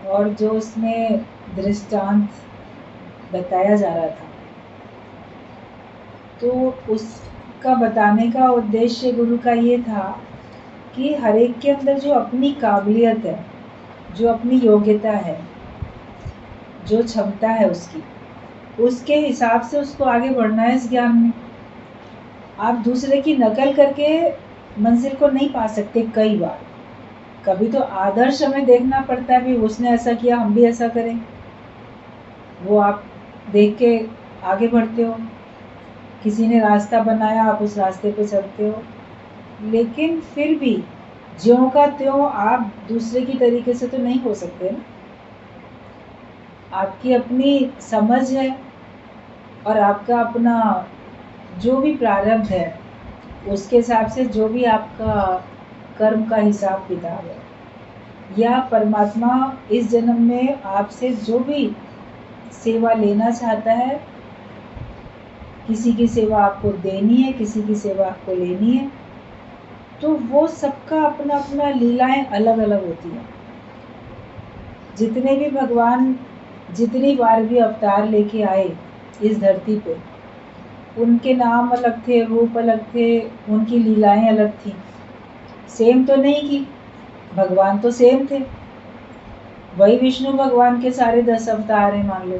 और जो उसमें दृष्टांत बताया जा रहा था, तो उसका बताने का उद्देश्य गुरु का ये था कि हर एक के अंदर जो अपनी काबिलियत है, जो अपनी योग्यता है, जो क्षमता है उसके हिसाब से उसको आगे बढ़ना है इस ज्ञान में। आप दूसरे की नकल करके मंजिल को नहीं पा सकते। कई बार कभी तो आदर्श हमें देखना पड़ता है, भी उसने ऐसा किया हम भी ऐसा करें, वो आप देख के आगे बढ़ते हो। किसी ने रास्ता बनाया, आप उस रास्ते पे चलते हो, लेकिन फिर भी ज्यों का त्यों आप दूसरे की तरीके से तो नहीं हो सकते ना। आपकी अपनी समझ है और आपका अपना जो भी प्रारब्ध है, उसके हिसाब से जो भी आपका कर्म का हिसाब किताब है, या परमात्मा इस जन्म में आपसे जो भी सेवा लेना चाहता है, किसी की सेवा आपको देनी है, किसी की सेवा आपको लेनी है, तो वो सबका अपना अपना लीलाएं अलग अलग होती हैं। जितने भी भगवान जितनी बार भी अवतार लेके आए इस धरती पे, उनके नाम अलग थे, रूप अलग थे, उनकी लीलाएं अलग थी। सेम तो नहीं की, भगवान तो सेम थे। वही विष्णु भगवान के सारे 10 अवतार हैं मान लो,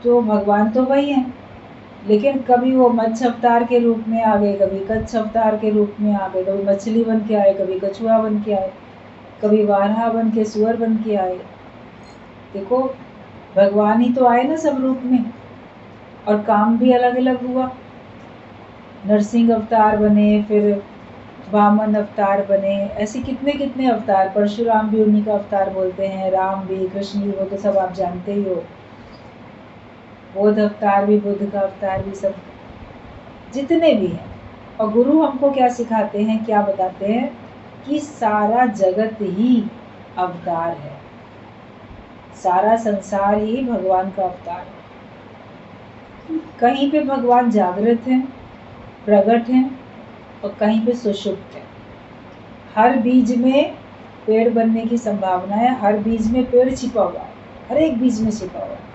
तो भगवान तो वही हैं, लेकिन कभी वो मत्स्य अवतार के रूप में आ गए, कभी कच्छ अवतार के रूप में आ गए, कभी मछली बन के आए, कभी कछुआ बन के आए, कभी वारहा बन के, सुअर बन के आए। देखो, भगवान ही तो आए ना सब रूप में, और काम भी अलग अलग हुआ। नरसिंह अवतार बने, फिर वामन अवतार बने, ऐसे कितने कितने अवतार। परशुराम भी उन्हीं का अवतार बोलते हैं, राम भी, कृष्ण भी, वो तो सब आप जानते ही हो। बुद्ध अवतार भी, बुद्ध का अवतार भी, सब जितने भी हैं। और गुरु हमको क्या सिखाते हैं, क्या बताते हैं कि सारा जगत ही अवतार है, सारा संसार ही भगवान का अवतार है। कहीं पे भगवान जागृत हैं, प्रकट हैं, और कहीं पे सुषुप्त है। हर बीज में पेड़ बनने की संभावना है, हर बीज में पेड़ छिपा हुआ है, हर एक बीज में छिपा हुआ है।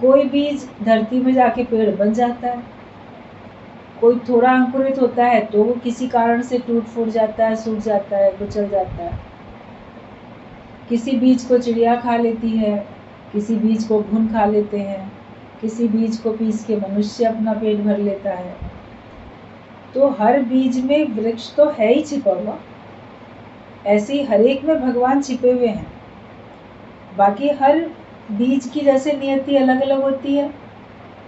कोई बीज धरती में जाके पेड़ बन जाता है, कोई थोड़ा अंकुरित होता है तो वो किसी कारण से टूट फूट जाता है, सूख जाता है, कुचल जाता है। किसी बीज को चिड़िया खा लेती है, किसी बीज को घुन खा लेते हैं, किसी बीज को पीस के मनुष्य अपना पेट भर लेता है। तो हर बीज में वृक्ष तो है ही छिपा हुआ, ऐसे ही हर एक में भगवान छिपे हुए हैं। बाकी हर बीज की जैसे नियति अलग अलग होती है,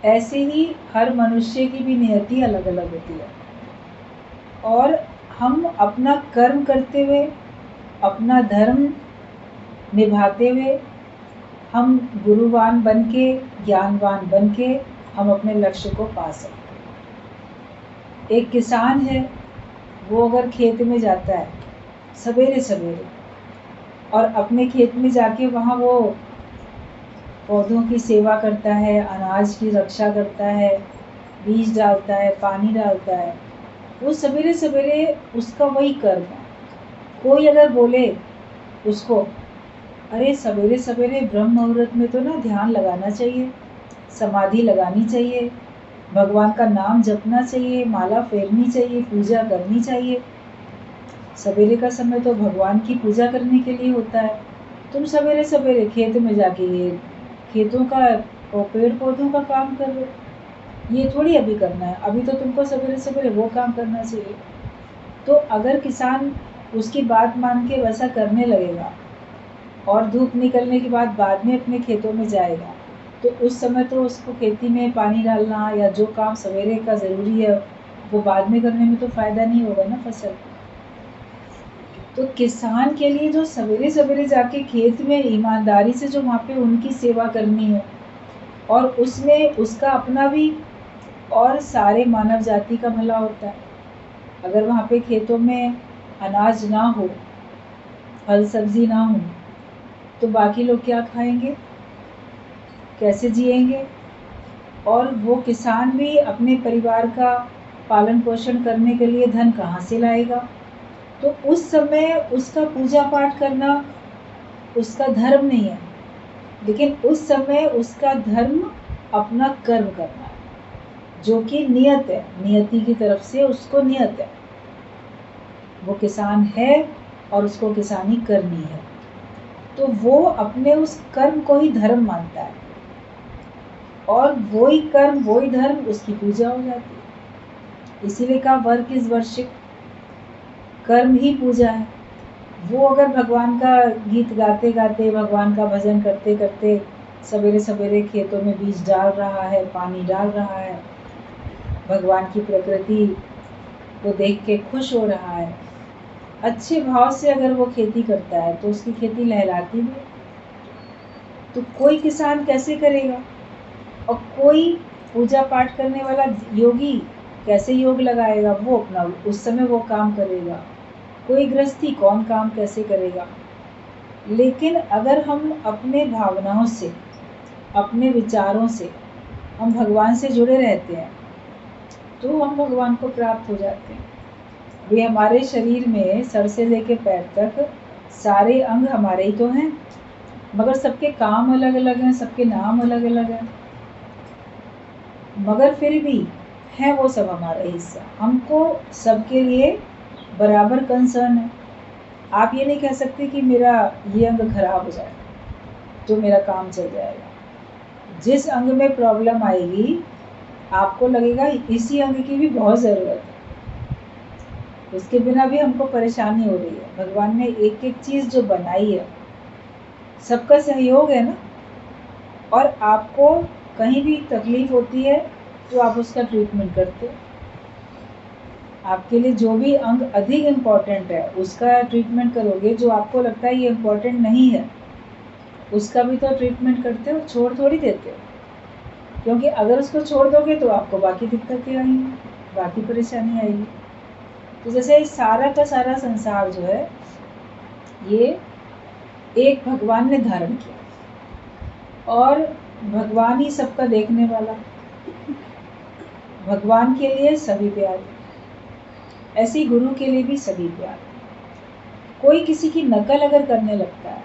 ऐसे ही हर मनुष्य की भी नियति अलग अलग होती है। और हम अपना कर्म करते हुए, अपना धर्म निभाते हुए, हम गुरुवान बन के, ज्ञानवान बन के हम अपने लक्ष्य को पा सकते। एक किसान है, वो अगर खेत में जाता है सवेरे सवेरे, और अपने खेत में जाके वहाँ वो पौधों की सेवा करता है, अनाज की रक्षा करता है, बीज डालता है, पानी डालता है, वो सवेरे सवेरे उसका वही कर्म है। कोई अगर बोले उसको, अरे सवेरे सवेरे ब्रह्म मुहूर्त में तो ना ध्यान लगाना चाहिए, समाधि लगानी चाहिए, भगवान का नाम जपना चाहिए, माला फेरनी चाहिए, पूजा करनी चाहिए, सवेरे का समय तो भगवान की पूजा करने के लिए होता है, तुम सवेरे सवेरे खेत में जाके ये खेतों का और पेड़ पौधों का काम कर रहे हो, ये थोड़ी अभी करना है, अभी तो तुमको सवेरे सवेरे वो काम करना चाहिए। तो अगर किसान उसकी बात मान के वैसा करने लगेगा और धूप निकलने के बाद में अपने खेतों में जाएगा, तो उस समय तो उसको खेती में पानी डालना या जो काम सवेरे का ज़रूरी है वो बाद में करने में तो फ़ायदा नहीं होगा ना फसल। तो किसान के लिए जो सवेरे सवेरे जाके खेत में ईमानदारी से जो वहाँ पे उनकी सेवा करनी है, और उसमें उसका अपना भी और सारे मानव जाति का भला होता है। अगर वहाँ पे खेतों में अनाज ना हो, फल सब्जी ना हो, तो बाकी लोग क्या खाएंगे, कैसे जिएंगे? और वो किसान भी अपने परिवार का पालन पोषण करने के लिए धन कहाँ से लाएगा? तो उस समय उसका पूजा पाठ करना उसका धर्म नहीं है, लेकिन उस समय उसका धर्म अपना कर्म करना है, जो कि नियत है, नियति की तरफ से उसको नियत है। वो किसान है और उसको किसानी करनी है, तो वो अपने उस कर्म को ही धर्म मानता है, और वही कर्म वही धर्म उसकी पूजा हो जाती है। इसीलिए कहा वर्क इज वर्शिप, कर्म ही पूजा है। वो अगर भगवान का गीत गाते गाते, भगवान का भजन करते करते सवेरे सवेरे खेतों में बीज डाल रहा है, पानी डाल रहा है, भगवान की प्रकृति को देख के खुश हो रहा है, अच्छे भाव से अगर वो खेती करता है तो उसकी खेती लहराती भी है। तो कोई किसान कैसे करेगा, और कोई पूजा पाठ करने वाला योगी कैसे योग लगाएगा, वो अपना उस समय वो काम करेगा। कोई गृहस्थी कौन काम कैसे करेगा। लेकिन अगर हम अपने भावनाओं से, अपने विचारों से हम भगवान से जुड़े रहते हैं तो हम भगवान को प्राप्त हो जाते हैं। वे हमारे शरीर में सर से लेकर पैर तक सारे अंग हमारे ही तो हैं, मगर सबके काम अलग अलग हैं, सबके नाम अलग अलग हैं, मगर फिर भी है वो सब हमारा हिस्सा। हमको सबके लिए बराबर कंसर्न है। आप ये नहीं कह सकते कि मेरा ये अंग खराब हो जाए तो मेरा काम चल जाएगा। जिस अंग में प्रॉब्लम आएगी आपको लगेगा इसी अंग की भी बहुत ज़रूरत है, उसके बिना भी हमको परेशानी हो रही है। भगवान ने एक एक चीज़ जो बनाई है सबका सहयोग है ना, और आपको कहीं भी तकलीफ होती है तो आप उसका ट्रीटमेंट करते हो। आपके लिए जो भी अंग अधिक इम्पॉर्टेंट है उसका ट्रीटमेंट करोगे, जो आपको लगता है ये इम्पॉर्टेंट नहीं है उसका भी तो ट्रीटमेंट करते हो, छोड़ थोड़ी देते हो। क्योंकि अगर उसको छोड़ दोगे तो आपको बाकी दिक्कतें आएंगी, बाकी परेशानी आएगी। तो जैसे सारा का सारा संसार जो है ये एक भगवान ने धारण किया, और भगवान ही सबका देखने वाला, भगवान के लिए सभी प्यारे, ऐसे ही गुरु के लिए भी सभी प्यारे। कोई किसी की नकल अगर करने लगता है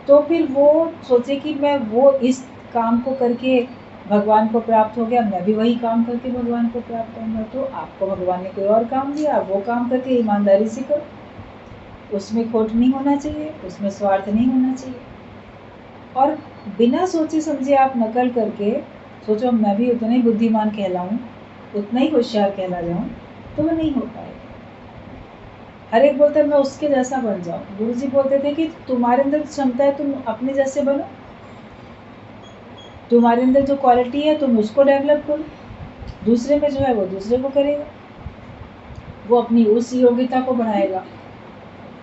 तो फिर वो सोचे कि मैं वो इस काम को करके भगवान को प्राप्त हो गया, मैं भी वही काम करके भगवान को प्राप्त होऊंगा। तो आपको भगवान ने कोई और काम दिया, आप वो काम करके ईमानदारी से करो, उसमें खोट नहीं होना चाहिए, उसमें स्वार्थ नहीं होना चाहिए। और बिना सोचे समझे आप नकल करके सोचो मैं भी उतना ही बुद्धिमान कहलाऊं, उतना ही होशियार कहला जाऊं, तो वो नहीं हो पाएगा। हर एक बोलता है मैं उसके जैसा बन जाऊं। गुरु जी बोलते थे कि तुम्हारे अंदर क्षमता है तुम अपने जैसे बनो, तुम्हारे अंदर जो क्वालिटी है तुम उसको डेवलप करो, दूसरे में जो है वो दूसरे को करेगा, वो अपनी उस योग्यता को बढ़ाएगा।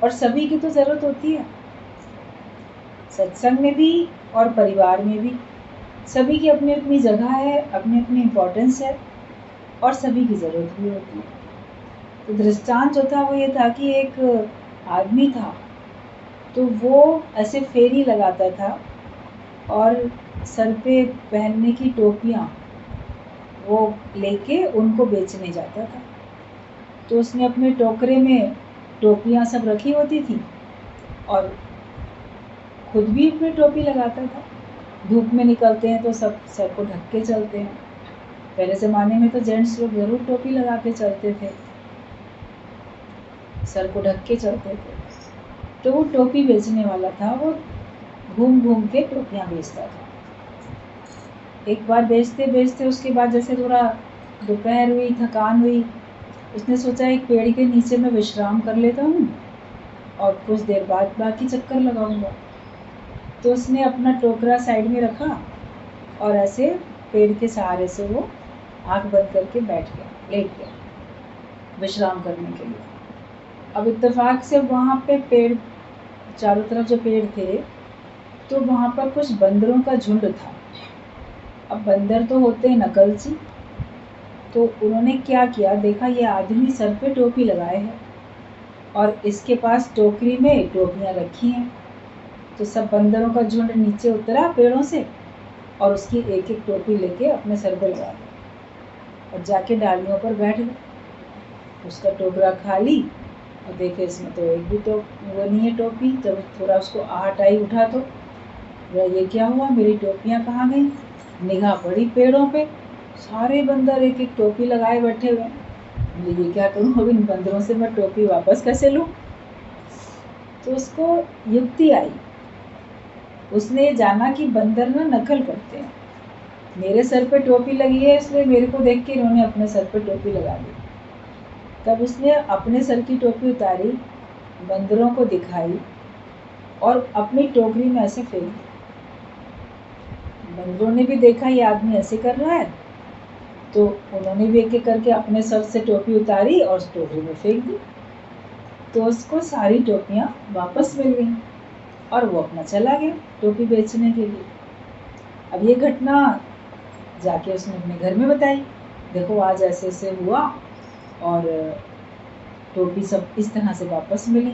और सभी की तो ज़रूरत होती है, सत्संग में भी और परिवार में भी सभी की अपनी अपनी जगह है, अपनी अपनी इम्पोर्टेंस है, और सभी की ज़रूरत भी होती है। तो दृष्टांत जो था वो ये था कि एक आदमी था, तो वो ऐसे फेरी लगाता था और सर पे पहनने की टोपियाँ वो लेके उनको बेचने जाता था। तो उसने अपने टोकरे में टोपियाँ सब रखी होती थी और खुद भी अपनी टोपी लगाता था। धूप में निकलते हैं तो सब सर को ढक के चलते हैं, पहले ज़माने में तो जेंट्स लोग ज़रूर टोपी लगा के चलते थे, सर को ढक के चलते थे। तो वो टोपी बेचने वाला था, वो घूम घूम के टोपियाँ बेचता था। एक बार बेचते बेचते उसके बाद जैसे थोड़ा दोपहर हुई, थकान हुई, उसने सोचा एक पेड़ के नीचे मैं विश्राम कर लेता हूँ और कुछ देर बाद बाकी चक्कर लगाऊंगा। तो उसने अपना टोकरा साइड में रखा और ऐसे पेड़ के सहारे से वो आंख बंद करके बैठ गया, लेट गया विश्राम करने के लिए। अब इत्तेफाक से वहाँ पे पेड़, चारों तरफ जो पेड़ थे, तो वहाँ पर कुछ बंदरों का झुंड था। अब बंदर तो होते हैं नकलची, तो उन्होंने क्या किया, देखा ये आदमी सर पे टोपी लगाए है और इसके पास टोकरी में टोपियाँ रखी हैं। तो सब बंदरों का झुंड नीचे उतरा पेड़ों से और उसकी एक एक टोपी लेके अपने सर पे लगा दी और जाके डालियों पर बैठ गए। उसका टोकरा खाली और देखे इसमें तो एक भी तो वो नहीं है टोपी। जब थोड़ा उसको आहट आई उठा तो ये क्या हुआ, मेरी टोपियाँ कहाँ गई। निगाह पड़ी पेड़ों पे, सारे बंदर एक एक टोपी लगाए बैठे हुए। बोले ये क्या करूँ, अब इन बंदरों से मैं टोपी वापस कैसे लूँ। तो उसको युक्ति आई, उसने जाना कि बंदर ना नकल करते हैं। मेरे सर पे टोपी लगी है इसलिए मेरे को देख के इन्होंने अपने सर पे टोपी लगा ली। तब उसने अपने सर की टोपी उतारी, बंदरों को दिखाई और अपनी टोकरी में ऐसे फेंक दी। बंदरों ने भी देखा ये आदमी ऐसे कर रहा है, तो उन्होंने भी एक एक करके अपने सर से टोपी उतारी और टोकरी में फेंक दी। तो उसको सारी टोपियाँ वापस मिल गई और वो अपना चला गया टोपी बेचने के लिए। अब ये घटना जाके उसने अपने घर में बताई, देखो आज ऐसे ऐसे हुआ और टोपी सब इस तरह से वापस मिली।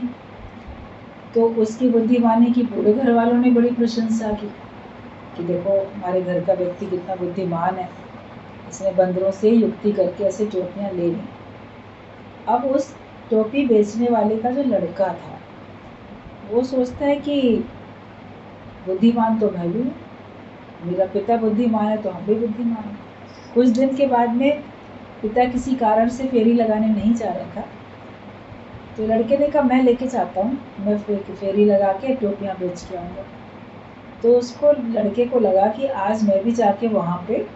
तो उसकी बुद्धिमानी की पूरे घर वालों ने बड़ी प्रशंसा की कि देखो हमारे घर का व्यक्ति कितना बुद्धिमान है, इसने बंदरों से युक्ति करके ऐसे टोपियाँ ले ली। अब उस टोपी बेचने वाले का जो लड़का था वो सोचता है कि बुद्धिमान तो मैं भी हूँ, मेरा पिता बुद्धिमान है तो हम भी बुद्धिमान हैं। कुछ दिन के बाद में पिता किसी कारण से फेरी लगाने नहीं जा रहा था, तो लड़के ने कहा मैं लेके जाता हूँ, मैं फेरी लगा के टोपियाँ बेच के आऊँगा। तो उसको लड़के को लगा कि आज मैं भी जाके वहाँ पे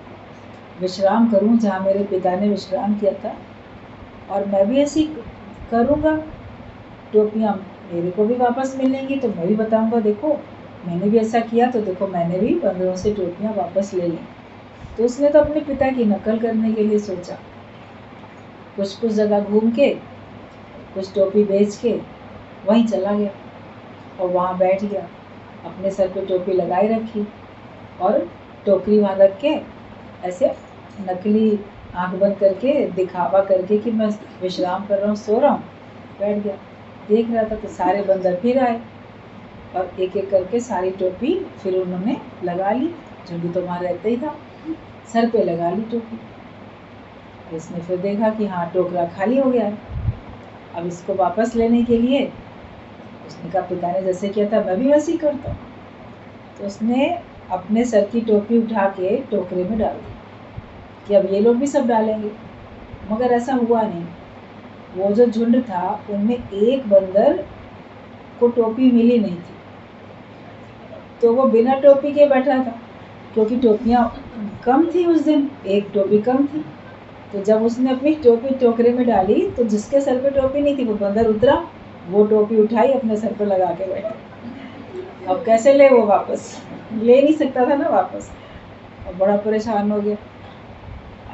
विश्राम करूँ जहाँ मेरे पिता ने विश्राम किया था, और मैं भी ऐसी करूँगा, टोपियाँ मेरे को भी वापस मिलेंगी तो मैं भी बताऊँगा देखो मैंने भी ऐसा किया, तो देखो मैंने भी बंदरों से टोपियाँ वापस ले ली। तो उसने तो अपने पिता की नकल करने के लिए सोचा, कुछ जगह घूम के कुछ टोपी बेच के वहीं चला गया और वहाँ बैठ गया, अपने सर पे टोपी लगाए रखी और टोकरी वहाँ रख के ऐसे नकली आंख बंद करके दिखावा करके कि मैं विश्राम कर रहा हूँ, सो रहा हूँ, बैठ गया। देख रहा था तो सारे बंदर फिर आए और एक एक करके सारी टोपी फिर उन्होंने लगा ली, जो भी तो वहाँ रहता ही था, सर पे लगा ली टोपी। इसने फिर देखा कि हाँ टोकरा खाली हो गया है। अब इसको वापस लेने के लिए उसने कहा पिता ने जैसे किया था मैं भी वैसे ही करता हूँ। तो उसने अपने सर की टोपी उठा के टोकरे में डाल दी कि अब ये लोग भी सब डालेंगे, मगर ऐसा हुआ नहीं। वो जो झुंड था उनमें एक बंदर को टोपी मिली नहीं थी, तो वो बिना टोपी के बैठा था, क्योंकि टोपियाँ कम थी उस दिन, एक टोपी कम थी। तो जब उसने अपनी टोपी टोकरे में डाली तो जिसके सर पे टोपी नहीं थी वो बंदर उतरा, वो टोपी उठाई अपने सर पे लगा के बैठा। अब कैसे ले वो वापस, ले नहीं सकता था ना वापस, और बड़ा परेशान हो गया।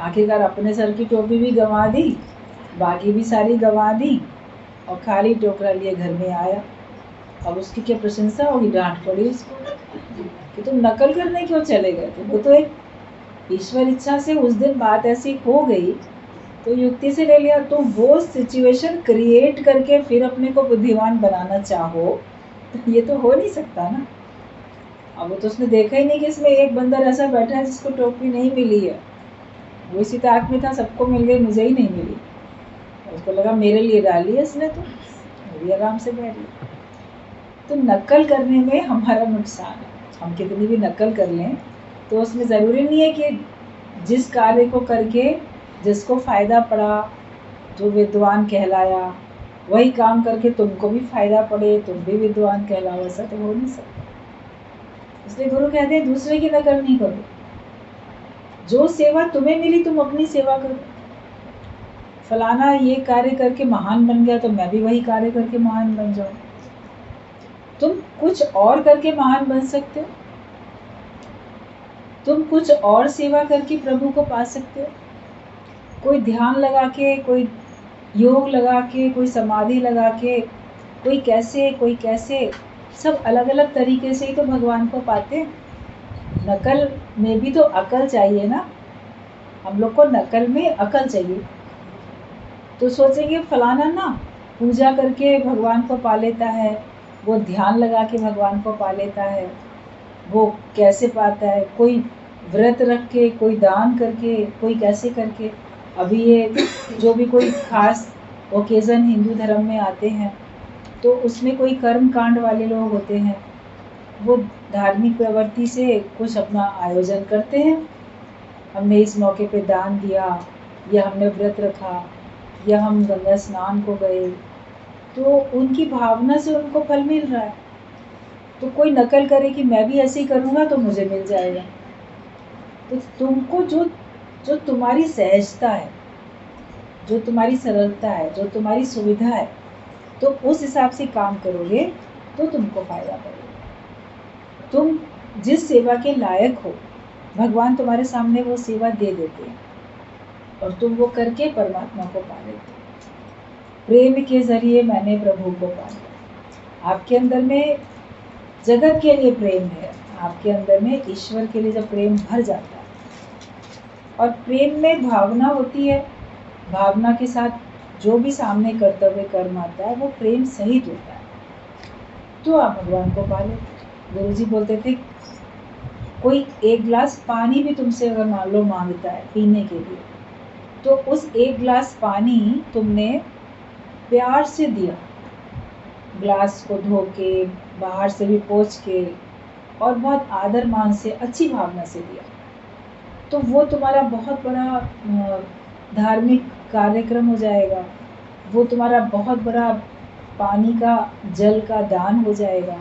आखिरकार अपने सर की टोपी भी गंवा दी, बाकी भी सारी गंवा दी और खाली टोकरा लिए घर में आया। अब उसकी क्या प्रशंसा होगी, डांट पड़ी उसको कि तुम नकल करने क्यों चले गए थे। वो तो एक ईश्वर इच्छा से उस दिन बात ऐसी हो गई तो युक्ति से ले लिया। तो वो सिचुएशन क्रिएट करके फिर अपने को बुद्धिमान बनाना चाहो तो ये तो हो नहीं सकता ना। अब वो तो उसने देखा ही नहीं कि इसमें एक बंदर ऐसा बैठा है जिसको टोपी नहीं मिली है, वो इसी ताक में था सबको मिल गई मुझे ही नहीं मिली। उसको लगा मेरे लिए डाली है इसने, तो भी आराम से बैठ गया। तो नकल करने में हमारा नुकसान है, हम कितनी भी नकल कर लें तो उसमें ज़रूरी नहीं है कि जिस कार्य को करके जिसको फ़ायदा पड़ा, जो विद्वान कहलाया, वही काम करके तुमको भी फ़ायदा पड़े, तुम भी विद्वान कहलाओ, ऐसा तो हो नहीं सकता। इसलिए गुरु कहते हैं दूसरे की नकल नहीं करो, जो सेवा तुम्हें मिली तुम अपनी सेवा करो। फलाना ये कार्य करके महान बन गया तो मैं भी वही कार्य करके महान बन जाऊँ। तुम कुछ और करके महान बन सकते हो, तुम कुछ और सेवा करके प्रभु को पा सकते हो। कोई ध्यान लगा के, कोई योग लगा के, कोई समाधि लगा के, कोई कैसे, सब अलग अलग तरीके से ही तो भगवान को पाते हैं। नकल में भी तो अकल चाहिए ना, हम लोग को नकल में अकल चाहिए। तो सोचेंगे फलाना ना पूजा करके भगवान को पा लेता है, वो ध्यान लगा के भगवान को पा लेता है, वो कैसे पाता है, कोई व्रत रख के, कोई दान करके, कोई कैसे करके। अभी ये जो भी कोई खास ओकेज़न हिंदू धर्म में आते हैं तो उसमें कोई कर्म कांड वाले लोग होते हैं, वो धार्मिक प्रवृत्ति से कुछ अपना आयोजन करते हैं। हमने इस मौके पे दान दिया, या हमने व्रत रखा, या हम गंगा स्नान को गए, तो उनकी भावना से उनको फल मिल रहा है। तो कोई नकल करे कि मैं भी ऐसे ही करूँगा तो मुझे मिल जाएगा। तो तुमको जो जो तुम्हारी सहजता है, जो तुम्हारी सरलता है, जो तुम्हारी सुविधा है, तो उस हिसाब से काम करोगे तो तुमको फायदा पड़ेगा। तुम जिस सेवा के लायक हो, भगवान तुम्हारे सामने वो सेवा दे देते हैं और तुम वो करके परमात्मा को पा लेते हो। प्रेम के जरिए मैंने प्रभु को पा लिया। आपके अंदर में जगत के लिए प्रेम है, आपके अंदर में ईश्वर के लिए जब प्रेम भर जाता है, और प्रेम में भावना होती है, भावना के साथ जो भी सामने कर्तव्य कर्म आता है वो प्रेम सहित होता है, तो आप भगवान को पा लेते। गुरु जी बोलते थे, कोई एक गिलास पानी भी तुमसे अगर मान लो मांगता है पीने के लिए, तो उस एक गिलास पानी तुमने प्यार से दिया, गिलास को धो के, बाहर से भी पोंछ के, और बहुत आदर मान से, अच्छी भावना से दिया, तो वो तुम्हारा बहुत बड़ा धार्मिक कार्यक्रम हो जाएगा। वो तुम्हारा बहुत बड़ा पानी का, जल का दान हो जाएगा।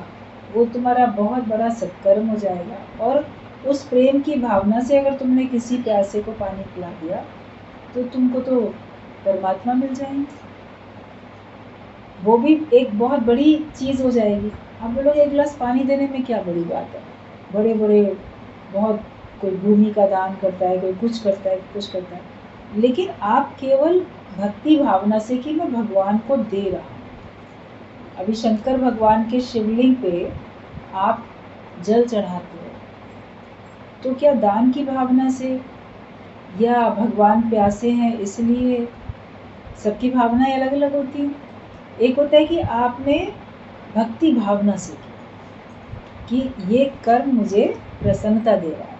वो तुम्हारा बहुत बड़ा सत्कर्म हो जाएगा। और उस प्रेम की भावना से अगर तुमने किसी प्यासे को पानी पिला दिया तो तुमको तो परमात्मा मिल जाएंगे। वो भी एक बहुत बड़ी चीज़ हो जाएगी। आप बोलोगे एक गिलास पानी देने में क्या बड़ी बात है, बड़े बड़े बहुत, कोई भूमि का दान करता है, कोई कुछ करता है, कुछ करता है, लेकिन आप केवल भक्ति भावना से कि मैं भगवान को दे रहा हूँ। अभी शंकर भगवान के शिवलिंग पे आप जल चढ़ाते हो, तो क्या दान की भावना से, या भगवान प्यासे हैं इसलिए? सबकी भावनाएं अलग अलग होती हैं। एक होता है कि आपने भक्ति भावना से की कि ये कर्म मुझे प्रसन्नता दे रहा है,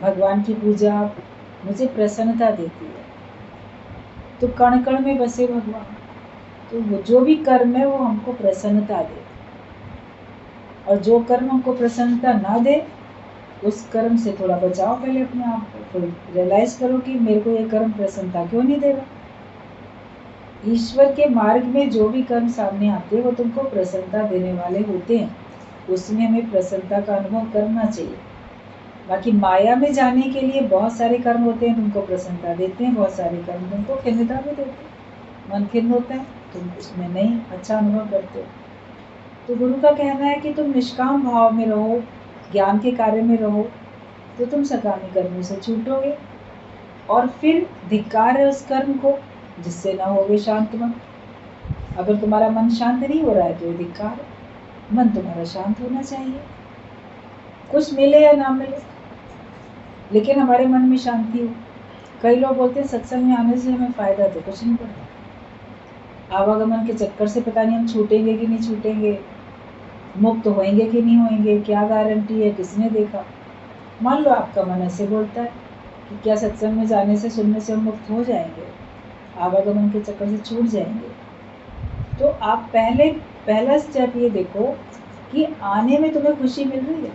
भगवान की पूजा मुझे प्रसन्नता देती है, तो कण कण में बसे भगवान, तो वो जो भी कर्म है वो हमको प्रसन्नता दे, और जो कर्म हमको प्रसन्नता ना दे उस कर्म से थोड़ा बचाओ पहले अपने आप को। थोड़ी रियलाइज करो कि मेरे को ये कर्म प्रसन्नता क्यों नहीं दे रहा। ईश्वर के मार्ग में जो भी कर्म सामने आते हैं वो तुमको प्रसन्नता देने वाले होते हैं, उसमें हमें प्रसन्नता का अनुभव करना चाहिए। बाकी माया में जाने के लिए बहुत सारे कर्म होते हैं, तुमको प्रसन्नता देते हैं, बहुत सारे कर्म तुमको खिन्नता भी देते हैं, मन खिन्न होता है, तुम उसमें नहीं अच्छा अनुभव करते हो। तो गुरु का कहना है कि तुम निष्काम भाव में रहो, ज्ञान के कार्य में रहो, तो तुम सकामी कर्मों से छूटोगे। और फिर धिक्कार है उस कर्म को जिससे ना होगे शांत मन। अगर तुम्हारा मन शांत नहीं हो रहा है तो ये धिक्कार है। मन तुम्हारा शांत होना चाहिए, कुछ मिले या ना मिले, लेकिन हमारे मन में शांति हो। कई लोग बोलते हैं सत्संग में आने से हमें फायदा, तो कुछ नहीं पड़ता। आवागमन के चक्कर से पता नहीं हम छूटेंगे कि नहीं छूटेंगे, मुक्त होएंगे कि नहीं होएंगे, क्या गारंटी है, किसने देखा। मान लो आपका मन ऐसे बोलता है कि क्या सत्संग में जाने से, सुनने से हम मुक्त हो जाएंगे, आवागमन के चक्कर से छूट जाएंगे, तो आप पहला स्टेप ये देखो कि आने में तुम्हें खुशी मिल रही है।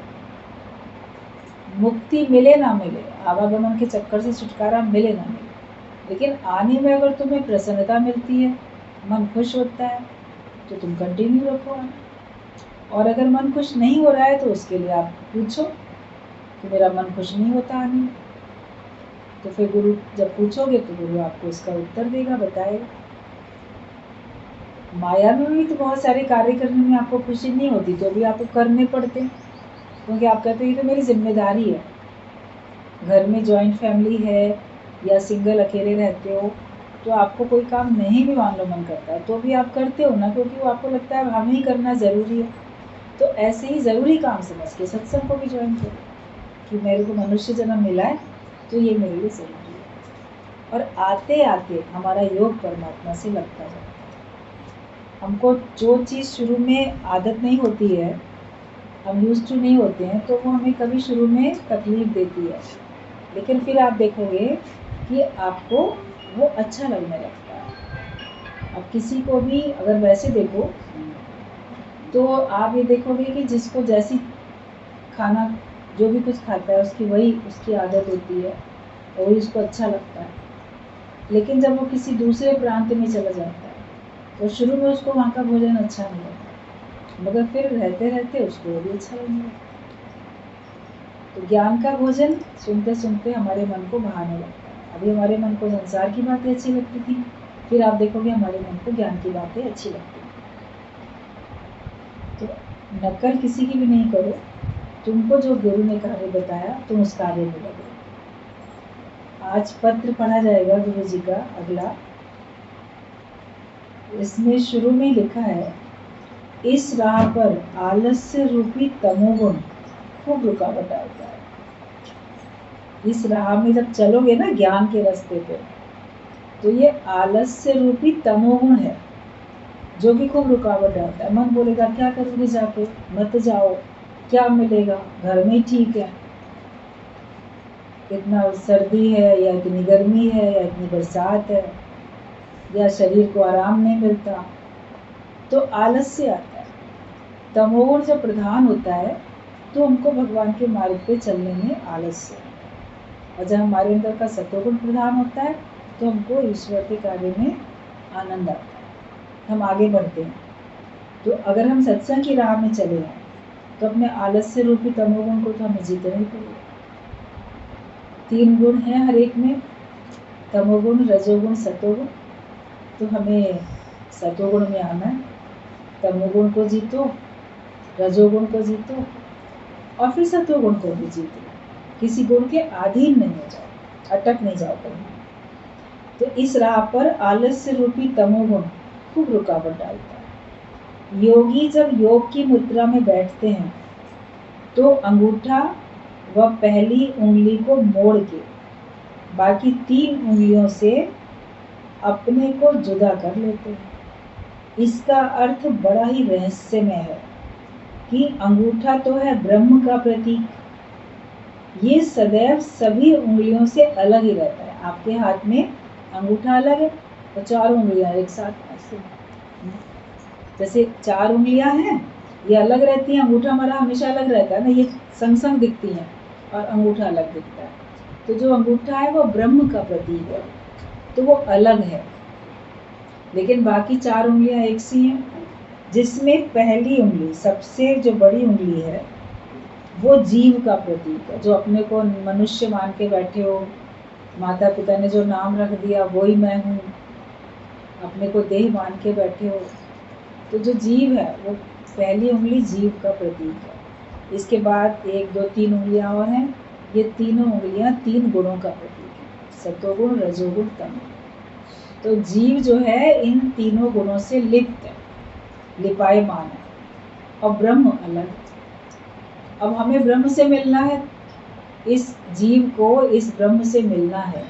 मुक्ति मिले ना मिले, आवागमन के चक्कर से छुटकारा मिले ना मिले, लेकिन आने में अगर तुम्हें प्रसन्नता मिलती है, मन खुश होता है, तो तुम कंटिन्यू रखो। और अगर मन खुश नहीं हो रहा है तो उसके लिए आप पूछो कि मेरा मन खुश नहीं होता आने में, तो फिर गुरु जब पूछोगे तो गुरु आपको इसका उत्तर देगा, बताएगा। माया में भी तो बहुत सारे कार्य करने में आपको खुशी नहीं होती, तो भी आपको करने पड़ते हैं, क्योंकि आप कहते हैं कि तो मेरी जिम्मेदारी है। घर में जॉइंट फैमिली है या सिंगल अकेले रहते हो, तो आपको कोई काम नहीं भी मान लो मन करता है तो भी आप करते हो ना, क्योंकि वो आपको लगता है हमें ही करना ज़रूरी है। तो ऐसे ही ज़रूरी काम समझ के सत्संग को भी ज्वाइन करो कि मेरे को मनुष्य जन्म मिला है तो ये मेरे लिए ज़रूरी है। और आते आते हमारा योग परमात्मा से लगता जाता है। हमको जो चीज़ शुरू में आदत नहीं होती है, हम यूज्ड टू नहीं होते हैं, तो वो हमें कभी शुरू में तकलीफ देती है, लेकिन फिर आप देखोगे कि आपको वो अच्छा लगने लगता है। अब किसी को भी अगर वैसे देखो तो आप ये देखोगे कि जिसको जैसी खाना जो भी कुछ खाता है उसकी वही उसकी आदत होती है और वही उसको अच्छा लगता है। लेकिन जब वो किसी दूसरे प्रांत में चला जाता है तो शुरू में उसको वहाँ का भोजन अच्छा नहीं लगता, मगर फिर रहते रहते उसको वो भी अच्छा लगने लगता है। तो ज्ञान का भोजन सुनते सुनते हमारे मन को भाने लगता है। अभी हमारे मन को संसार की बातें अच्छी लगती थी, फिर आप देखोगे हमारे मन को ज्ञान की बातें अच्छी लगती हैं। तो नकल किसी की भी नहीं करो, तुमको जो गुरु ने कार्य बताया तुम उस कार्य में लगो। आज पत्र पढ़ा जाएगा गुरु जी का अगला। इसमें शुरू में लिखा है, इस राह पर आलस्य रूपी तमोगुण खूब रुकावट डालता है। इस राह में जब चलोगे ना ज्ञान के रास्ते पे, तो ये आलस्य रूपी तमोगुण है जो कि खूब रुकावट डालता है। मन बोलेगा क्या करोगे जाके, मत जाओ, क्या मिलेगा, घर में ठीक है, इतना सर्दी है या इतनी गर्मी है या इतनी बरसात है या शरीर को आराम नहीं मिलता, तो आलस्य आता है। तमोगुण जब प्रधान होता है तो हमको भगवान के मार्ग पे चलने में आलस्य आता है, और जब हमारे अंदर का सत्वगुण प्रधान होता है तो हमको ईश्वर के कार्य में आनंद आता है, हम आगे बढ़ते हैं। तो अगर हम सत्संग की राह में चले हैं तो अपने आलस्य रूपी तमोगुण को तो हमें जीतना ही पड़ेगा। 3 गुण हैं हर एक में, तमोगुण, रजोगुण, सतोगुण। तो हमें सतोगुण में आना है, तमोगुण को जीतो, रजोगुण को जीतो और फिर सतोगुण को भी जीतो। किसी गुण के अधीन नहीं हो जाओ, अटक नहीं जाओ कहीं। तो इस राह पर आलस्य रूपी तमोगुण खूब रुकावट डालता है। योगी जब योग की मुद्रा में बैठते हैं तो अंगूठा व पहली उंगली को मोड़ के बाकी 3 उंगलियों से अपने को जुदा कर लेते हैं। इसका अर्थ बड़ा ही रहस्यमय है कि अंगूठा तो है ब्रह्म का प्रतीक, ये सदैव सभी उंगलियों से अलग ही रहता है। आपके हाथ में अंगूठा अलग है तो 4 उंगलियां एक साथ ऐसे, जैसे 4 उंगलियां हैं ये अलग रहती हैं, अंगूठा हमारा हमेशा अलग रहता है ना, ये संग संग दिखती हैं और अंगूठा अलग दिखता है। तो जो अंगूठा है वो ब्रह्म का प्रतीक है, तो वो अलग है। लेकिन बाकी 4 उंगलियां एक सी हैं, जिसमें पहली उंगली सबसे जो बड़ी उंगली है वो जीव का प्रतीक है, जो अपने को मनुष्य मान के बैठे हो, माता पिता ने जो नाम रख दिया वही मैं हूँ, अपने को देह मान के बैठे हो, तो जो जीव है वो पहली उंगली जीव का प्रतीक है। इसके बाद 1, 2, 3 उंगलियां और हैं, ये तीनों उंगलियां 3 गुणों का प्रतीक है, सतोगुण, रजोगुण, तमोगुण। तो जीव जो है इन तीनों गुणों से लिप्त है, लिपायमान है, और ब्रह्म अलग है। अब हमें ब्रह्म से मिलना है, इस जीव को इस ब्रह्म से मिलना है,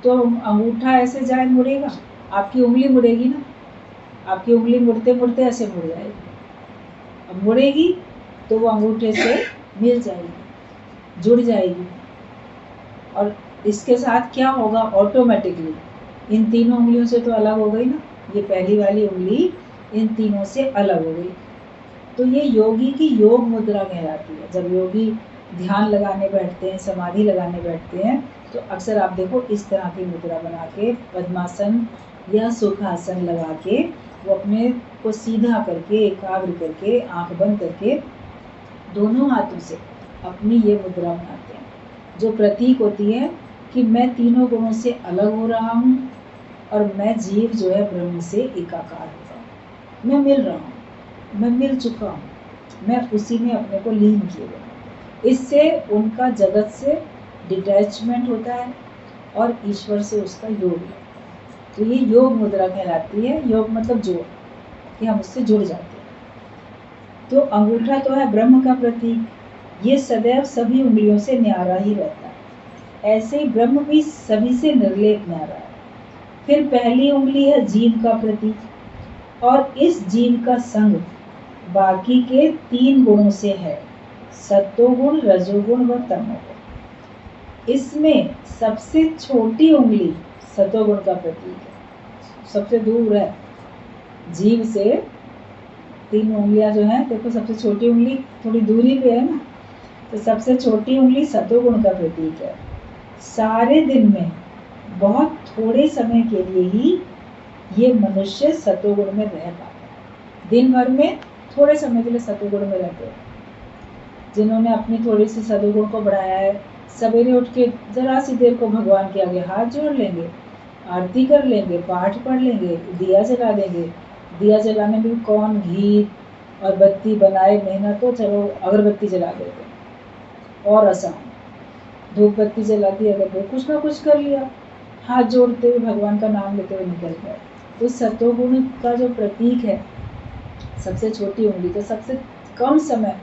तो अंगूठा ऐसे जाए मुड़ेगा, आपकी उंगली मुड़ेगी ना, आपकी उंगली मुड़ते मुड़ते ऐसे मुड़ जाएगी, अब मुड़ेगी तो वो अंगूठे से मिल जाएगी, जुड़ जाएगी। और इसके साथ क्या होगा, ऑटोमेटिकली इन तीनों उंगलियों से तो अलग हो गई ना, ये पहली वाली उंगली इन तीनों से अलग हो गई। तो ये योगी की योग मुद्रा कहलाती है। जब योगी ध्यान लगाने बैठते हैं, समाधि लगाने बैठते हैं, तो अक्सर आप देखो इस तरह की मुद्रा बना के, पद्मासन या सुखासन लगा के, वो अपने को सीधा करके, एकाग्र करके, आंख बंद करके दोनों हाथों से अपनी ये मुद्रा बनाते हैं, जो प्रतीक होती है कि मैं तीनों गुणों से अलग हो रहा हूँ और मैं जीव जो है ब्रह्म से एकाकार हो रहा हूँ, मैं मिल रहा हूँ, मैं मिल चुका हूँ, मैं उसी में अपने को लीन किए हुए। इससे उनका जगत से डिटैचमेंट होता है और ईश्वर से उसका योग लगता है। तो ये योग मुद्रा कहलाती है। योग मतलब जोड़, कि हम उससे जुड़ जाते हैं। तो अंगूठा तो है ब्रह्म का प्रतीक, ये सदैव सभी उंगलियों से न्यारा ही रहता है। ऐसे ही ब्रह्म भी सभी से निर्लेप न्यारा है। फिर पहली उंगली है जीव का प्रतीक, और इस जीव का संग बाकी के 3 गुणों से है, सत्वगुण, रजोगुण व तमोगुण। इसमें सबसे छोटी उंगली सत्वगुण का प्रतीक है, सबसे दूर है। जीभ से 3 उंगलियां जो हैं, देखो सबसे छोटी उंगली थोड़ी दूरी पे है ना, तो सबसे छोटी उंगली सतोगुण का प्रतीक है। सारे दिन में बहुत थोड़े समय के लिए ही ये मनुष्य सतोगुण में रह पाता है। दिन भर में थोड़े समय के लिए सतोगुण में रहते हैं। जिन्होंने अपनी थोड़ी सी सतोगुण को बढ़ाया है, सवेरे उठ के जरा सी देर को भगवान के आगे हाथ जोड़ लेंगे, आरती कर लेंगे, पाठ पढ़ लेंगे, दिया जला देंगे। दिया जलाने में कौन घी और बत्ती बनाए, मेहनत तो चलो अगरबत्ती जला देते हैं और आसान, धूप बत्ती जला दी, अगर कुछ ना कुछ कर लिया, हाथ जोड़ते हुए भगवान का नाम लेते हुए निकल गए। तो सतोगुण का जो प्रतीक है सबसे छोटी उंगली, तो सबसे कम समय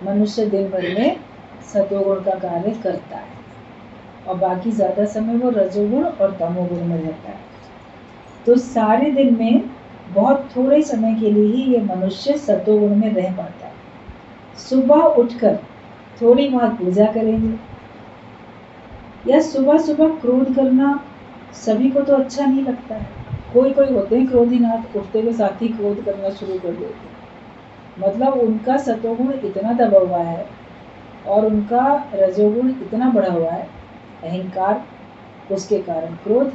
मनुष्य दिन भर में सतोगुण का कार्य करता है और बाकी ज़्यादा समय वो रजोगुण और तमोगुण में रहता है। तो सारे दिन में बहुत थोड़े समय के लिए ही ये मनुष्य सतोगुण में रह पाता है। सुबह उठकर थोड़ी बहुत पूजा करेंगे, या सुबह सुबह क्रोध करना सभी को तो अच्छा नहीं लगता है। कोई कोई होते हैं क्रोधीनाथ, उठते हुए साथ ही क्रोध करना शुरू कर देते हैं। मतलब उनका सतोगुण इतना दबा हुआ है और उनका रजोगुण इतना बढ़ा हुआ है। अहंकार, उसके कारण क्रोध,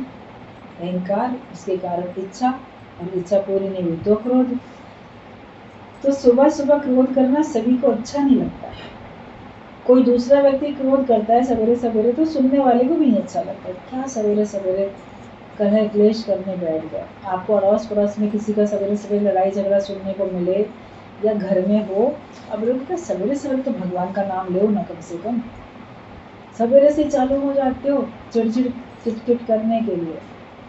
अहंकार उसके कारण इच्छा, और इच्छा पूरी नहीं हुई तो क्रोध। तो सुबह सुबह क्रोध करना सभी को अच्छा नहीं लगता है। कोई दूसरा व्यक्ति क्रोध करता है सवेरे सवेरे तो सुनने वाले को भी नहीं अच्छा लगता। क्या सवेरे सवेरे कलह क्लेश करने बैठ गए। आपको अड़ोस पड़ोस में किसी का सवेरे सवेरे लड़ाई झगड़ा सुनने को मिले या घर में हो, अब लोग क्या सवेरे सवेरे तो भगवान का नाम लो ना, कम से कम सवेरे से चालू हो जाते हो चिड़चिड़ किटकिट करने के लिए,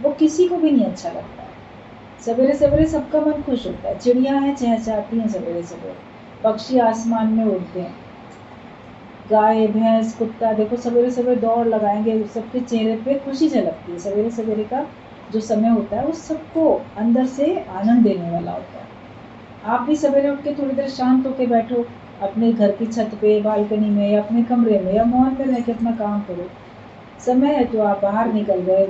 वो किसी को भी नहीं अच्छा लगता है। सवेरे सवेरे सबका मन खुश होता है, चिड़िया हैं चहचहाती हैं सवेरे सवेरे, पक्षी आसमान में उड़ते हैं, गाय भैंस कुत्ता देखो सवेरे सवेरे दौड़ लगाएंगे, सबके चेहरे पे खुशी झलकती है। सवेरे सवेरे का जो समय होता है वो सबको अंदर से आनंद देने वाला होता है। आप भी सवेरे उठ के थोड़ी देर शांत होकर बैठो अपने घर की छत पे, बालकनी में, या अपने कमरे में, या मॉल में रह के अपना काम करो। समय है तो आप बाहर निकल गए,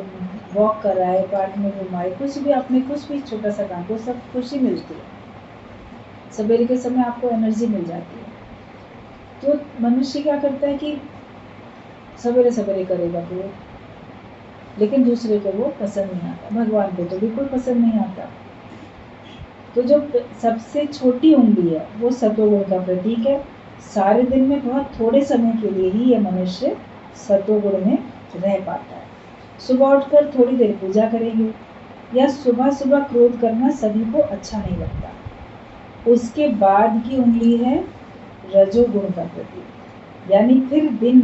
वॉक कर आए, पार्क में घुमाए, कुछ भी आपने कुछ भी छोटा सा काम, तो सब खुशी मिलती है। सवेरे के समय आपको एनर्जी मिल जाती है। तो मनुष्य क्या करता है कि सवेरे सवेरे करेगा तो, लेकिन दूसरे को वो पसंद नहीं आता, भगवान को तो बिल्कुल पसंद नहीं आता। तो जो सबसे छोटी उंगली है वो सतोगुण का प्रतीक है। सारे दिन में बहुत थोड़े समय के लिए ही ये मनुष्य सतोगुण में रह पाता है। सुबह उठकर थोड़ी देर पूजा करेंगे, या सुबह सुबह क्रोध करना सभी को अच्छा नहीं लगता। उसके बाद की उंगली है रजोगुण का प्रतीक, यानी फिर दिन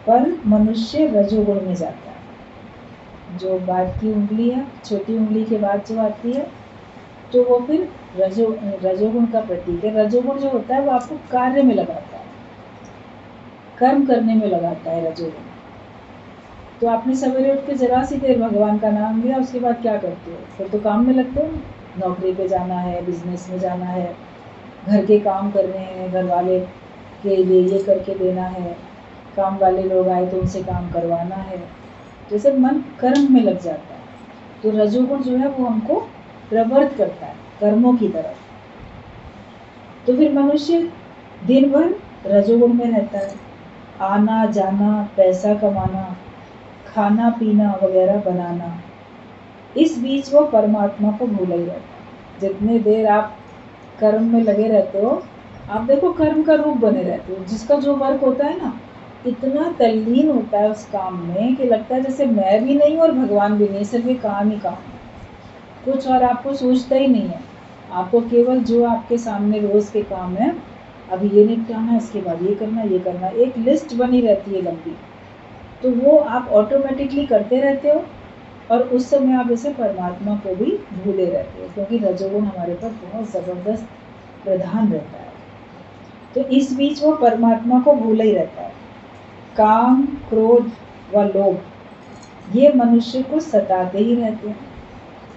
पर मनुष्य रजोगुण में जाता है। जो बाद की उंगली है, छोटी उंगली के बाद जो आती है, तो वो फिर रजोगुण का प्रतीक है। रजोगुण जो होता है वो आपको कार्य में लगाता है, कर्म करने में लगाता है रजोगुण। तो आपने सवेरे उठ के जरा सी देर भगवान का नाम लिया, उसके बाद क्या करते हो? फिर तो काम में लगते हो, नौकरी पे जाना है, बिजनेस में जाना है, घर के काम करने हैं, घर वाले के लिए ये करके देना है, काम वाले लोग आए तो उनसे काम करवाना है, जैसे मन कर्म में लग जाता है। तो रजोगुण जो है वो हमको प्रवृत्त करता है कर्मों की तरफ। तो फिर मनुष्य दिन भर रजोगुण में रहता है। आना जाना, पैसा कमाना, खाना पीना वगैरह बनाना, इस बीच वो परमात्मा को भूला ही रहता है। जितने देर आप कर्म में लगे रहते हो, आप देखो कर्म का रूप बने रहते हो। जिसका जो वर्क होता है ना, इतना तल्लीन होता है उस काम में कि लगता है जैसे मैं भी नहीं और भगवान भी नहीं, सिर्फ ये काम ही काम है, कुछ और आपको सोचता ही नहीं है। आपको केवल जो आपके सामने रोज के काम है, अभी ये निपटाना है, इसके बाद ये करना, ये करना, एक लिस्ट बनी रहती है लंबी, तो वो आप ऑटोमेटिकली करते रहते हो। और उस समय आप जैसे परमात्मा को भी भूले रहते हो, क्योंकि रजोगुण हमारे पर बहुत ज़बरदस्त प्रधान रहता है। तो इस बीच वो परमात्मा को भूला ही रहता है। काम, क्रोध व लोभ ये मनुष्य को सताते ही रहते हैं।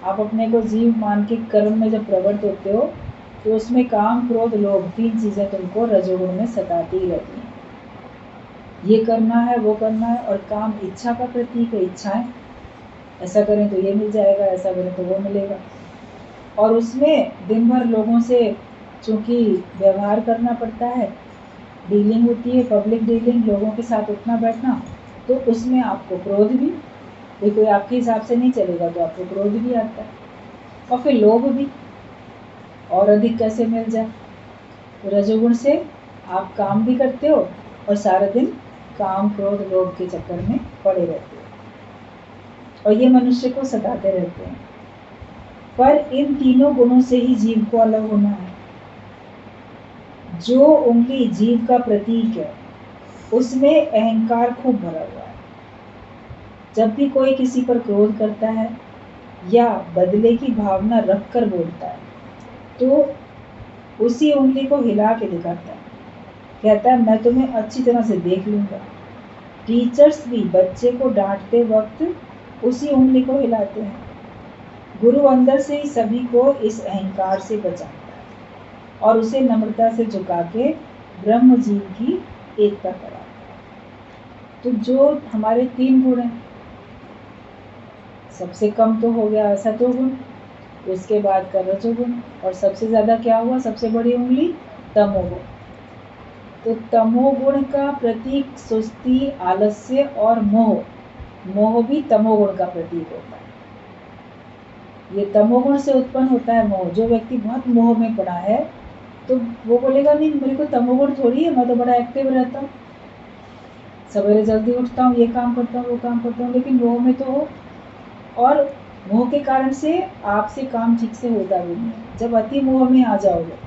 आप अपने को जीव मान के कर्म में जब प्रवृत्त होते हो, तो उसमें काम, क्रोध, लोभ, 3 चीज़ें तुमको रजोगुण में सताती ही रहती हैं। ये करना है, वो करना है, और काम इच्छा का प्रतीक है, इच्छाएं। ऐसा करें तो ये मिल जाएगा, ऐसा करें तो वो मिलेगा। और उसमें दिन भर लोगों से चूँकि व्यवहार करना पड़ता है, डीलिंग होती है, पब्लिक डीलिंग, लोगों के साथ उठना बैठना, तो उसमें आपको क्रोध भी, कोई आपके हिसाब से नहीं चलेगा तो आपको क्रोध भी आता है, और फिर लोभ भी, और अधिक कैसे मिल जाए। तो रजोगुण से आप काम भी करते हो और सारा दिन काम क्रोध लोभ के चक्कर में पड़े रहते हो, और ये मनुष्य को सताते रहते हैं। पर इन तीनों गुणों से ही जीव को अलग होना है। जो उंगली जीव का प्रतीक है उसमें अहंकार खूब भरा हुआ है। जब भी कोई किसी पर क्रोध करता है या बदले की भावना रखकर बोलता है तो उसी उंगली को हिला के दिखाता है, कहता है मैं तुम्हें अच्छी तरह से देख लूंगा। टीचर्स भी बच्चे को डांटते वक्त उसी उंगली को हिलाते हैं। गुरु अंदर से ही सभी को इस अहंकार से बचाता है और उसे नम्रता से झुका के ब्रह्म जीव की एकता कराता है। तो जो हमारे 3 गुण हैं, सबसे कम तो हो गया सतोगुण, उसके बाद का रजोगुण, और सबसे ज्यादा क्या हुआ, सबसे बड़ी उंगली तमोगुण। तो तमोगुण का प्रतीक सुस्ती, आलस्य और मोह, मोह भी तमोगुण का प्रतीक होता है। ये तमोगुण से उत्पन्न होता है मोह। जो व्यक्ति बहुत मोह में पड़ा है तो वो बोलेगा नहीं मेरे को तमोगुण थोड़ी है, मैं तो बड़ा एक्टिव रहता हूँ, सवेरे जल्दी उठता हूँ, ये काम करता हूँ, वो काम करता हूँ, लेकिन मोह में तो हो, और मोह के कारण से आपसे काम ठीक से होता भी नहीं है। जब अति मोह में आ जाओगे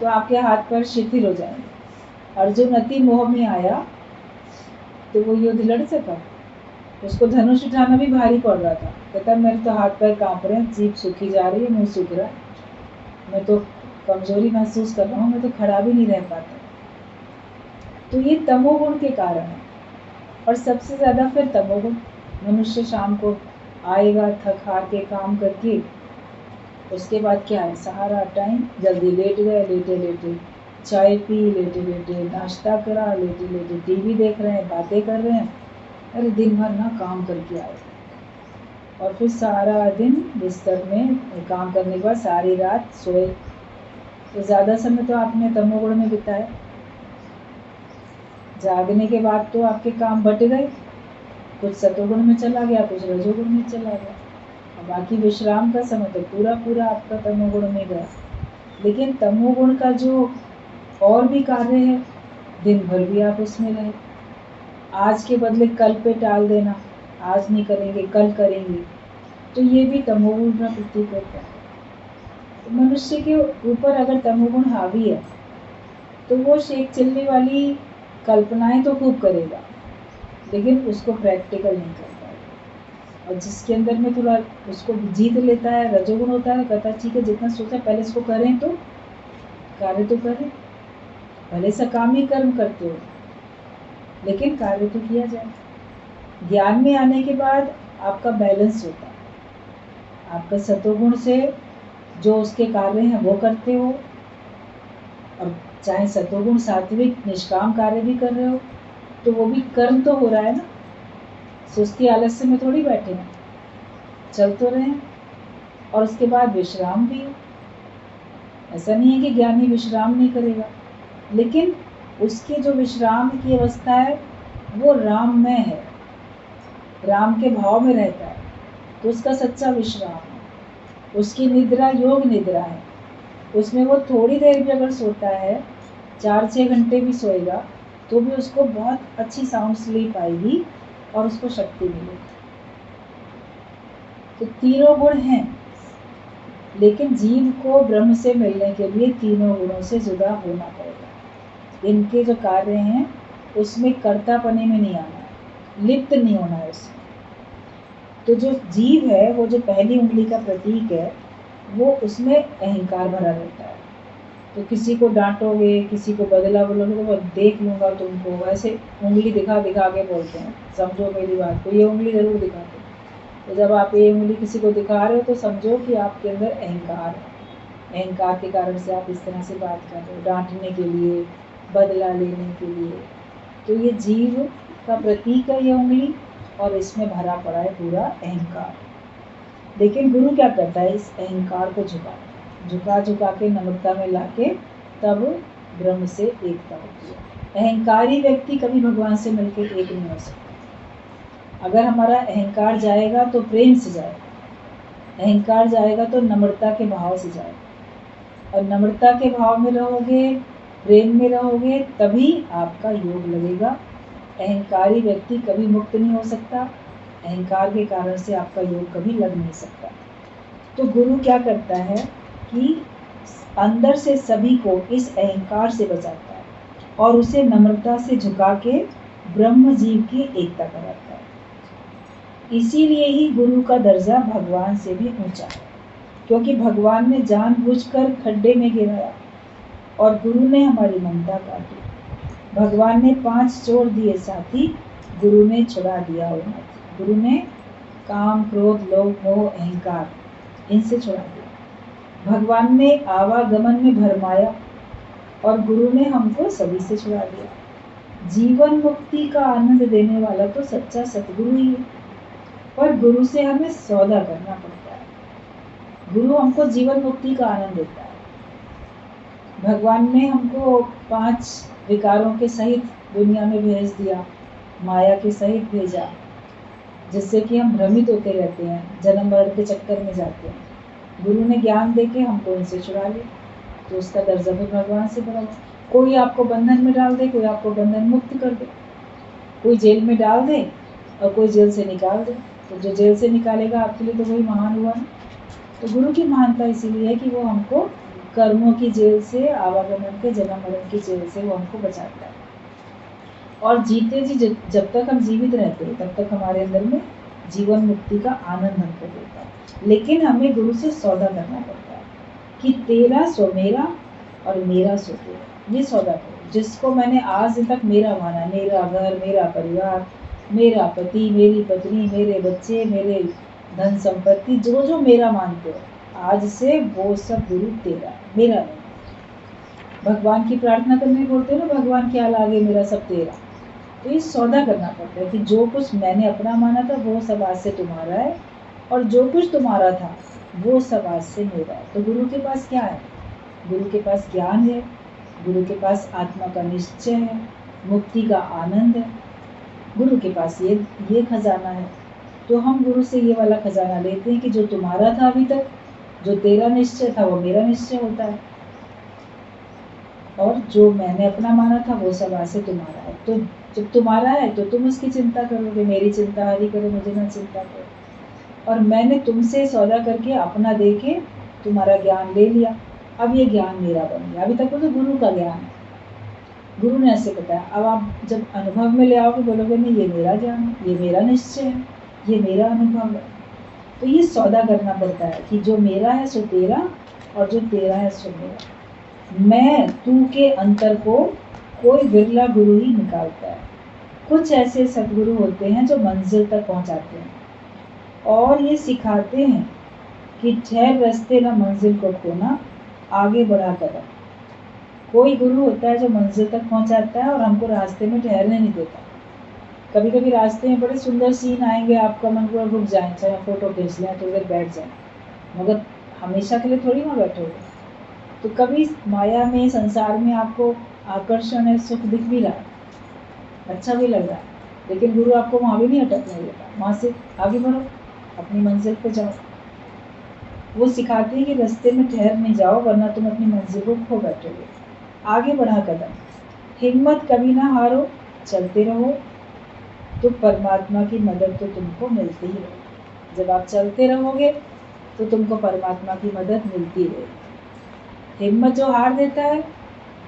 तो आपके हाथ पैर शिथिल हो जाएंगे। अर्जुन अति मोह में आया तो वो युद्ध लड़ सका, उसको धनुष उठाना भी भारी पड़ रहा था। कहता मेरे तो हाथ पैर कांप रहे हैं, जीभ सूखी जा रही है, मुंह सूख रहा है, मैं तो कमजोरी महसूस कर रहा हूँ, मैं तो खड़ा भी नहीं रह पाता। तो ये तमोगुण के कारण है। और सबसे ज्यादा फिर तमोगुण, मनुष्य शाम को आएगा थक हार के काम करके, उसके बाद क्या है, सारा टाइम जल्दी लेट गए, लेटे लेटे चाय पी, लेटे लेटे नाश्ता करा, लेटे लेटे टीवी देख रहे हैं, बातें कर रहे हैं, अरे दिन भर ना काम करके आए, और फिर सारा दिन बिस्तर में काम करने के बाद सारी रात सोए, तो ज़्यादा समय तो आपने तमोगुण में बिताया। जागने के बाद तो आपके काम बट गए, कुछ सतोगुण में चला गया, कुछ रजोगुण में चला गया, और बाकी विश्राम का समय तो पूरा पूरा आपका तमोगुण में गया। लेकिन तमोगुण का जो और भी कार्य है, दिन भर भी आप उसमें रहे, आज के बदले कल पे टाल देना, आज नहीं करेंगे कल करेंगे, तो ये भी तमोगुण का प्रतीक होता है। तो मनुष्य के ऊपर अगर तमोगुण हावी है तो वो शेख चिल्ली वाली कल्पनाएं तो खूब करेगा, लेकिन उसको प्रैक्टिकल नहीं कर पाएगा। और जिसके अंदर में थोड़ा उसको जीत लेता है, रजोगुण होता है, कहता है ठीक है जितना सोचा पहले इसको करें, तो कार्य तो करें, भले सकामी कर्म करते हो लेकिन कार्य तो किया जाए। ज्ञान में आने के बाद आपका बैलेंस होता है, आपका सतोगुण से जो उसके कार्य हैं वो करते हो, और चाहे सतोगुण सात्विक निष्काम कार्य भी कर रहे हो तो वो भी कर्म तो हो रहा है ना, सुस्ती आलस्य में थोड़ी बैठे हैं, चल तो रहे हैं। और उसके बाद विश्राम भी है, ऐसा नहीं है कि ज्ञानी विश्राम नहीं करेगा, लेकिन उसकी जो विश्राम की अवस्था है वो राममय है, राम के भाव में रहता है, तो उसका सच्चा विश्राम है। उसकी निद्रा योग निद्रा है, उसमें वो थोड़ी देर भी अगर सोता है, 4-6 घंटे भी सोएगा तो भी उसको बहुत अच्छी साउंड स्लीप आएगी और उसको शक्ति मिलेगी। तो तीनों गुण हैं, लेकिन जीव को ब्रह्म से मिलने के लिए तीनों गुणों से जुदा होना पड़ेगा। इनके जो कार्य हैं उसमें कर्तापने में नहीं आना है, लिप्त नहीं होना है उसमें। तो जो जीव है वो जो पहली उंगली का प्रतीक है वो उसमें अहंकार भरा रहता है। तो किसी को डांटोगे, किसी को बदला बोलोगे, वो देख लूंगा तुमको, ऐसे उंगली दिखा दिखा के बोलते हैं, समझो मेरी बात को, ये उंगली जरूर दिखाते हैं। तो जब आप ये उंगली किसी को दिखा रहे हो तो समझो कि आपके अंदर अहंकार है, अहंकार के कारण से आप इस तरह से बात कर रहे हो, डांटने के लिए, बदला लेने के लिए। तो ये जीव का प्रतीक है ये उंगली, और इसमें भरा पड़ा है पूरा अहंकार। लेकिन गुरु क्या करता है, इस अहंकार को झुका के नम्रता में लाके तब ब्रह्म से एकता होती है। अहंकारी व्यक्ति कभी भगवान से मिलकर एक नहीं हो सकता। अगर हमारा अहंकार जाएगा तो प्रेम से जाएगा, अहंकार जाएगा तो नम्रता के भाव से जाएगा, और नम्रता के भाव में रहोगे, प्रेम में रहोगे, तभी आपका योग लगेगा। अहंकारी व्यक्ति कभी मुक्त नहीं हो सकता, अहंकार के कारण से आपका योग कभी लग नहीं सकता। तो गुरु क्या करता है कि अंदर से सभी को इस अहंकार से बचाता है और उसे नम्रता से झुका के ब्रह्म जीव की एकता कराता है। इसीलिए ही गुरु का दर्जा भगवान से भी ऊंचा है, क्योंकि भगवान ने जानबूझकर खड्डे में गिराया और गुरु ने हमारी ममता काटी। भगवान ने 5 चोर दिए साथी, गुरु ने छुड़ा दिया उन्हें। गुरु ने काम, क्रोध, लोभ, मोह, अहंकार इनसे छुड़ा दिया। भगवान ने आवागमन में भरमाया और गुरु ने हमको सभी से छुड़ा दिया। जीवन मुक्ति का आनंद देने वाला तो सच्चा सतगुरु ही है, पर गुरु से हमें सौदा करना पड़ता है। गुरु हमको जीवन मुक्ति का आनंद देता है। भगवान ने हमको 5 विकारों के सहित दुनिया में भेज दिया, माया के सहित भेजा, जिससे कि हम भ्रमित होते रहते हैं, जन्म मरण के चक्कर में जाते हैं। गुरु ने ज्ञान देके हमको इनसे छुड़ा लिया, तो उसका दर्जा भी भगवान से बड़ा। कोई आपको बंधन में डाल दे, कोई आपको बंधन मुक्त कर दे, कोई जेल में डाल दे और कोई जेल से निकाल दे, तो जो जेल से निकालेगा आपके लिए तो वही महान हुआ ना। तो गुरु की महानता इसीलिए है कि वो हमको कर्मों की जेल से, आवागमन के, जन्म मरण की जेल से वो हमको बचाता है। और जीते जी जब तक हम जीवित रहते हैं तब तक हमारे अंदर में जीवन मुक्ति का आनंद हमको देता है। लेकिन हमें गुरु से सौदा करना पड़ता है कि तेरा सो मेरा और मेरा सो तेरा, ये सौदा करो। जिसको मैंने आज तक मेरा माना, मेरा घर, मेरा परिवार, मेरा पति, मेरी पत्नी, मेरे बच्चे, मेरे धन संपत्ति, जो जो मेरा मानते हो, आज से वो सब गुरु तेरा, मेरा नहीं। भगवान की प्रार्थना करने बोलते हो ना, भगवान क्या लागे मेरा सब तेरा। तो ये सौदा करना पड़ता है कि जो कुछ मैंने अपना माना था वो सब आज से तुम्हारा है, और जो कुछ तुम्हारा था वो सब आज से मेरा है। तो गुरु के पास क्या है? गुरु के पास ज्ञान है, गुरु के पास आत्मा का निश्चय है, मुक्ति का आनंद है। गुरु के पास ये खजाना है। तो हम गुरु से ये वाला खजाना लेते हैं कि जो तुम्हारा था अभी तक, जो तेरा निश्चय था वो मेरा निश्चय होता है, और जो मैंने अपना माना था वो सब आज से तुम्हारा है। तो जब तुम्हारा है तो तुम उसकी चिंता करोगे, मेरी चिंता हरी करो, मुझे ना चिंता करो। और मैंने तुमसे सौदा करके अपना दे के तुम्हारा ज्ञान ले लिया, अब ये ज्ञान मेरा बन गया। अभी तक वो तो गुरु का ज्ञान है, गुरु ने ऐसे बताया। अब आप जब अनुभव में ले आओगे बोलोगे नहीं ये मेरा ज्ञान है, ये मेरा निश्चय है, ये मेरा अनुभव है। तो ये सौदा करना पड़ता है कि जो मेरा है सो तेरा, और जो तेरा है सो मेरा। मैं तू के अंतर को कोई बिरला गुरु ही निकालता है। कुछ ऐसे सद्गुरु होते हैं जो मंजिल तक पहुंचाते हैं और ये सिखाते हैं कि ठहर रास्ते ना मंजिल को खोना, आगे बढ़ा कदम। कोई गुरु होता है जो मंजिल तक पहुंचाता है और हमको रास्ते में ठहरने नहीं देता। कभी कभी रास्ते में बड़े सुंदर सीन आएंगे, आपका मन पूरा रुक जाए, चाहे फोटो खींच लें, थोड़ी देर बैठ जाए, मगर हमेशा के लिए थोड़ी ना बैठोगे। तो कभी माया में, संसार में आपको आकर्षण है, सुख दिख भी रहा है, अच्छा भी लग रहा है, लेकिन गुरु आपको वहाँ भी नहीं अटकने देता। वहाँ से आगे बढ़ो, अपनी मंजिल पे जाओ। वो सिखाते हैं कि रास्ते में ठहर नहीं जाओ, वरना तुम अपनी मंजिल को खो बैठोगे। आगे बढ़ा कदम, हिम्मत कभी ना हारो, चलते रहो, तो परमात्मा की मदद तो तुमको मिलती ही रहेगी। जब आप चलते रहोगे तो तुमको परमात्मा की मदद मिलती रहेगी। हिम्मत जो हार देता है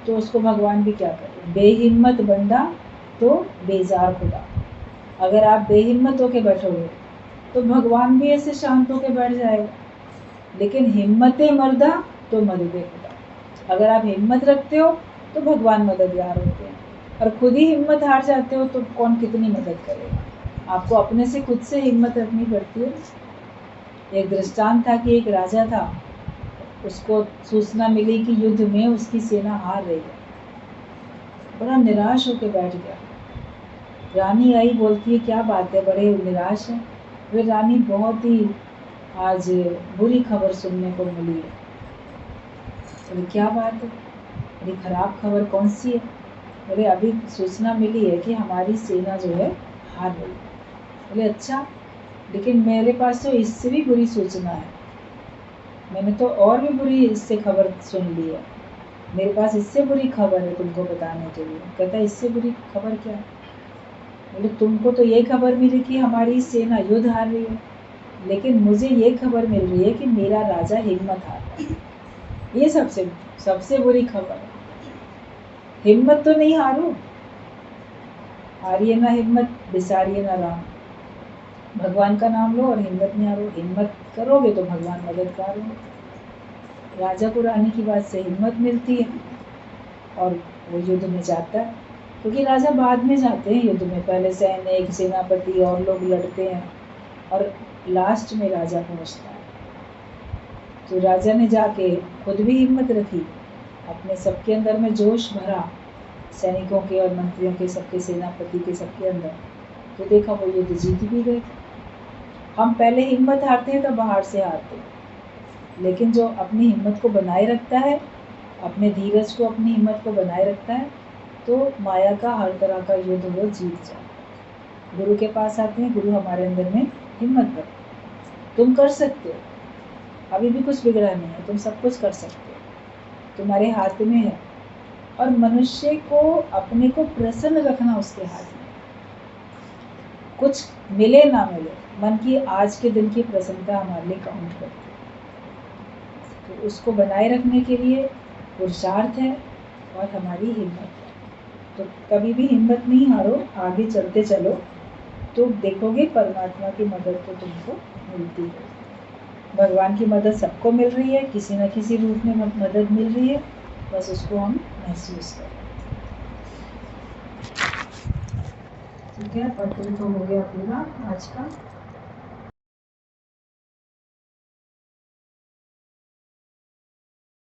तो उसको भगवान भी क्या करे, बेहिम्मत बंदा तो बेजार खुदा। अगर आप बेहिम्मत होके बैठोगे तो भगवान भी ऐसे शांत होके बैठ जाएगा, लेकिन हिम्मते मर्दा तो मददे खुदा। अगर आप हिम्मत रखते हो तो भगवान मददगार होते हैं, और खुद ही हिम्मत हार जाते हो तो कौन कितनी मदद करेगा। आपको अपने से खुद से हिम्मत रखनी पड़ती है। एक दृष्टांत था कि एक राजा था, उसको सूचना मिली कि युद्ध में उसकी सेना हार रही है। बड़ा निराश होकर बैठ गया, रानी आई, बोलती है क्या बात है, बड़े निराश हैं। वे रानी बहुत ही आज बुरी खबर सुनने को मिली है। बोले क्या बात है, बड़ी खराब खबर कौन सी है। बोले अभी सूचना मिली है कि हमारी सेना जो है हार गई। बोले अच्छा, लेकिन मेरे पास तो इससे भी बुरी सूचना है, मैंने तो और भी बुरी इससे खबर सुन ली है, मेरे पास इससे बुरी खबर है तुमको बताने के लिए। कहता है इससे बुरी खबर क्या है। बोले तुमको तो ये खबर मिली कि हमारी सेना युद्ध हार रही है, लेकिन मुझे ये खबर मिल रही है कि मेरा राजा हिम्मत हार रहा है। ये सबसे सबसे बुरी खबर है। हिम्मत तो नहीं हारो, हारिए ना हिम्मत, बिसारिए ना राम। भगवान का नाम लो और हिम्मत नहीं हारो। हिम्मत करोगे तो भगवान मददगार होंगे। राजा को रानी की बात से हिम्मत मिलती है और वो युद्ध में जाता है, क्योंकि राजा बाद में जाते हैं युद्ध में, पहले सैनिक सेनापति और लोग लड़ते हैं और लास्ट में राजा पहुंचता है। तो राजा ने जाके खुद भी हिम्मत रखी, अपने सबके अंदर में जोश भरा, सैनिकों के और मंत्रियों के, सबके सेनापति के सबके अंदर, तो देखा वो युद्ध जीत भी गए। हम पहले हिम्मत हारते हैं तो बाहर से हारते हैं, लेकिन जो अपनी हिम्मत को बनाए रखता है, अपने धीरज को, अपनी हिम्मत को बनाए रखता है, तो माया का हर तरह का युद्ध वो जीत जाता है। गुरु के पास आते हैं, गुरु हमारे अंदर में हिम्मत भरते हैं, तुम कर सकते हो, अभी भी कुछ बिगड़ा नहीं है, तुम सब कुछ कर सकते हो, तुम्हारे हाथ में है। और मनुष्य को अपने को प्रसन्न रखना उसके हाथ में, कुछ मिले ना मिले, मन की आज के दिन की प्रसन्नता हमारे लिए काउंट करती है। तो उसको बनाए रखने के लिए पुरुषार्थ है और हमारी हिम्मत है। तो कभी भी हिम्मत नहीं हारो, आगे चलते चलो, तो देखोगे परमात्मा की मदद तो तुमको मिलती है। भगवान की मदद सबको मिल रही है, किसी न किसी रूप में मदद मिल रही है, बस उसको हम महसूस करें। ठीक है, पत्र तो हो गया पूरा आज का।